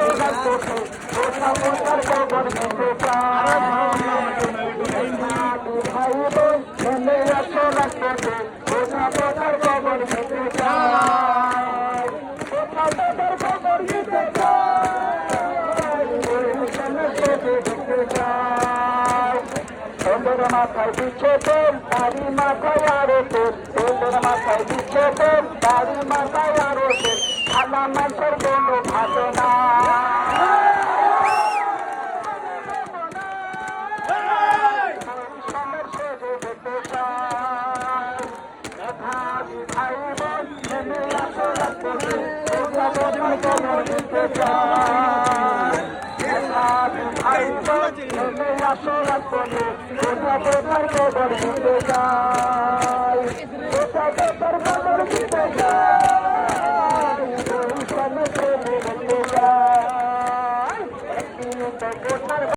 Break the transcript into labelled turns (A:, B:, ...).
A: আসো রাখতে ওঠা মোটার কবর দিতে ভাই বোন নেমে আসো রাখতে ওঠা মোটার কবর দিতে চাই ওঠা মোটার কবর দিতে চাই তোদের মাথায় দিচ্ছে তেল তারি মাথায় আরো তেল তোদের মাথায় দিচ্ছে তেল তারি মাথায় আরো তেল খালা মাছের কোনো ভালো না ভাই বোন নেমে আসো রাখতে ভাই বোন নেমে আসো রাখতে